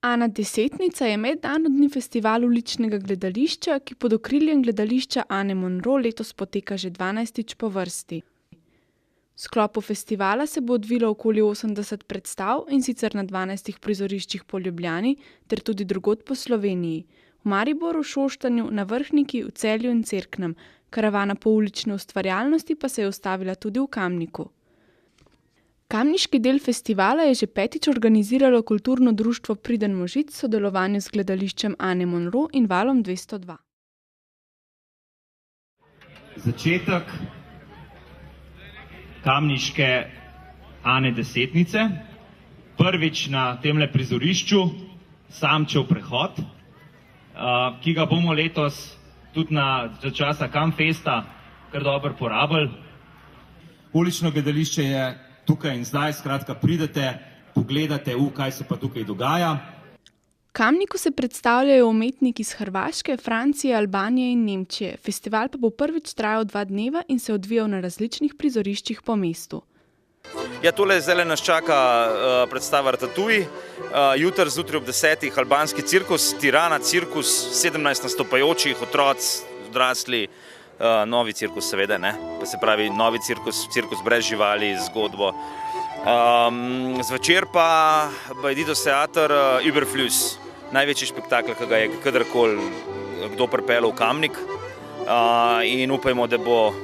Ana Desetnica je mednarodni festival uličnega gledališča, ki pod okriljem gledališča Ane Monro letos poteka že 12. po vrsti. V sklopu festivala se bo odvilo okoli 80 predstav, in sicer na 12 prizoriščih po Ljubljani ter tudi drugod po Sloveniji. V Mariboru, Šoštanju, na Vrhniki, v Celju in Cerknem. Karavana poulične ustvarjalnosti pa se je ustavila tudi v Kamniku. Kamniški del festivala je že 5. organiziralo kulturno društvo Priden Možic v sodelovanju z gledališčem Ane Monro in Valom 202. Začetek kamniške Ane Desetnice, prvič na temle prizorišču Samčev prehod, ki ga bomo letos tudi za časa Kamfesta kar dobro porabili. Ulično gledališče je tukaj in zdaj, skratka pridete, pogledate, kaj se pa tukaj dogaja. V Kamniku se predstavljajo umetniki iz Hrvaške, Francije, Albanije in Nemčije. Festival pa bo prvič trajal 2 dneva in se odvijal na različnih prizoriščih po mestu. Ja, tole zdaj nas čaka predstava Ratatouille, jutri zjutraj ob 10. albanski cirkus, Tirana cirkus, 17 nastopajočih, otroci, odrasli, novi cirkus seveda, ne? Pa se pravi novi cirkus brez živali, zgodbo. Zvečer pa Bajdidos teater Überflüss, največji spektakel, ki ga je kadarkoli kdo pripeljal v Kamnik, in upajmo, da bo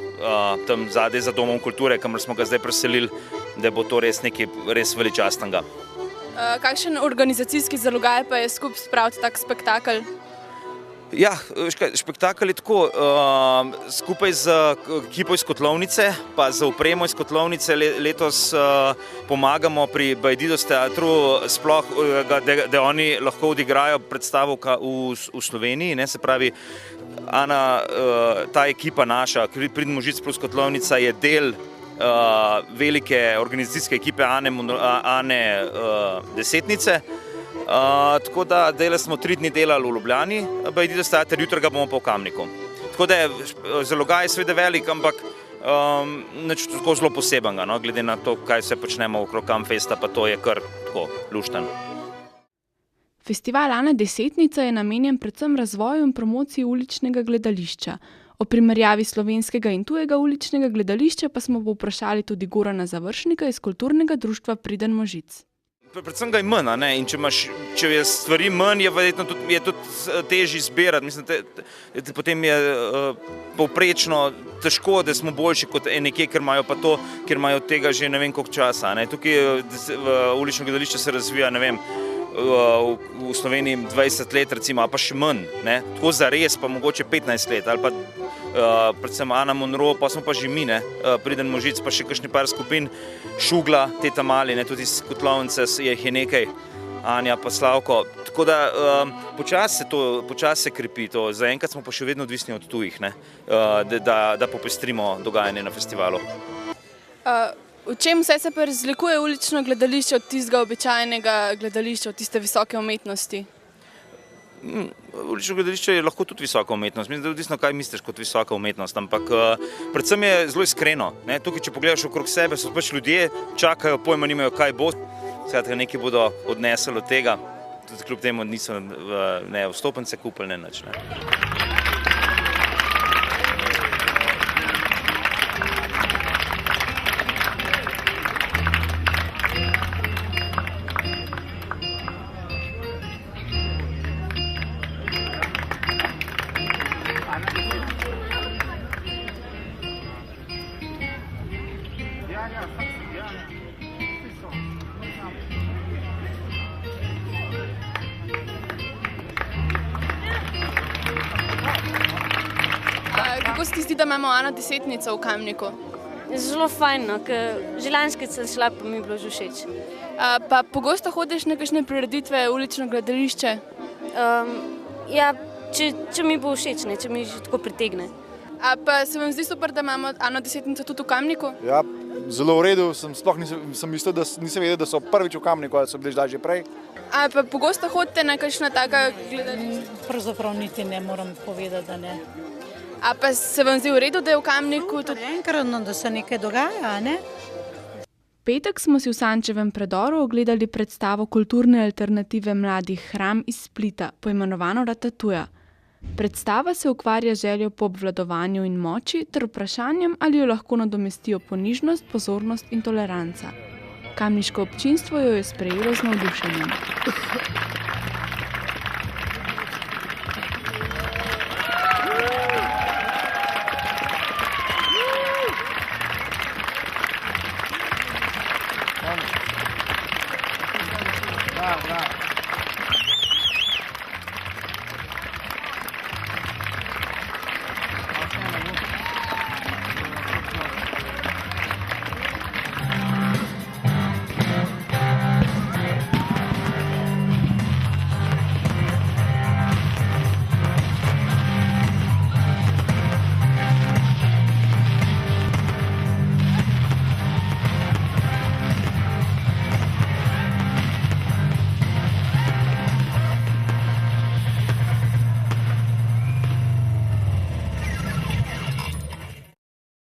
tam zadaj za Domom kulture, kamor smo ga zdaj preselili, da bo to res nekaj res veličastnega. Kakšen organizacijski zalogaj pa je skupaj spraviti tak spektakel? Ja, spektakel je tako, skupaj z ekipo iz Kotlovnice, pa z opremo iz Kotlovnice letos pomagamo pri Bajdidos teatru, sploh, da oni lahko odigrajo predstavo v Sloveniji, ne, se pravi, Ana, ta ekipa naša, Priden Možic plus Kotlovnica, je del velike organizacijske ekipe Ane Desetnice. Tako da zdaj smo 3 dni delali v Ljubljani, Bajdidos teater, jutri ga bomo pa v Kamniku. Tako da je zalogaj seveda velik, ampak nič tako zelo posebenega, no, glede na to, kaj se počnemo okrog Kamfesta, pa to je kar tako lušten. Festival Ana Desetnica je namenjen predvsem razvoju in promociji uličnega gledališča. O primerjavi slovenskega in tujega uličnega gledališča pa smo povprašali tudi Gorana Završnika iz kulturnega društva Priden Možic. Predvsem ga je manj, ne? In če je stvari manj, je verjetno tudi težje zbirati. Mislim, potem je povprečno težko, da smo boljši kot nekje, ker imajo tega že ne vem koliko časa, ne? Tukaj v ulično gledališče se razvija, ne vem, v Sloveniji 20 let recimo, ali pa še manj, ne? Tako zares pa mogoče 15 let, ali pa predvsem Ana Monro, pa smo pa že mi, ne? Priden Možic, pa še kakšni par skupin, Šugla, Teta Mali, ne? Tudi iz Kotlovnice jih je nekaj, Anja pa Slavko, tako da počasi se krepi to, zaenkrat smo pa še vedno odvisni od tujih, ne? Da popestrimo dogajanje na festivalu. V čem vse se pa razlikuje ulično gledališče od tistega običajnega gledališča, od tiste visoke umetnosti? Ulično gledališče je lahko tudi visoka umetnost, mislim, da je odvisno, kaj misliš kot visoka umetnost, ampak predvsem je zelo iskreno, ne? Tukaj, če pogledaš okrog sebe, so pač ljudje, čakajo, pojma nimajo, kaj bo, skratka, nekaj bodo odnesli od tega, tudi kljub temu niso ne vstopnice kupili, ne nič, ne. Kako se ti zdi, da imamo Ana Desetnico v Kamniku? Zelo fajn, no, ker že lanskrat sem šla, pa mi je bilo že všeč. Pa pogosto hodiš na kakšne prireditve v ulično gledališče? Ja, če mi bo všeč, ne, če mi že tako pritegne. Pa se vam zdi super, da imamo Ano Desetnico tudi v Kamniku? Ja, zelo v redu, sploh nisem mislil, da nisem vedel, da so prvič v Kamniku, ali so bili že prej. Pa pogosto hodite na kakšna taka gledališča? Pravzaprav niti ne moram povedati, da ne. Pa se vam zdi v redu, da je v Kamniku tudi? Enkrat, da se nekaj dogaja, ne? Petek smo si v Sančevem predoru ogledali predstavo kulturne alternative Mladih Hram iz Splita, poimenovano Ratatuja. Predstava se ukvarja z željo po obvladovanju in moči ter vprašanjem, ali jo lahko nadomestijo ponižnost, pozornost in toleranca. Kamniško občinstvo jo je sprejelo z navdušenjem.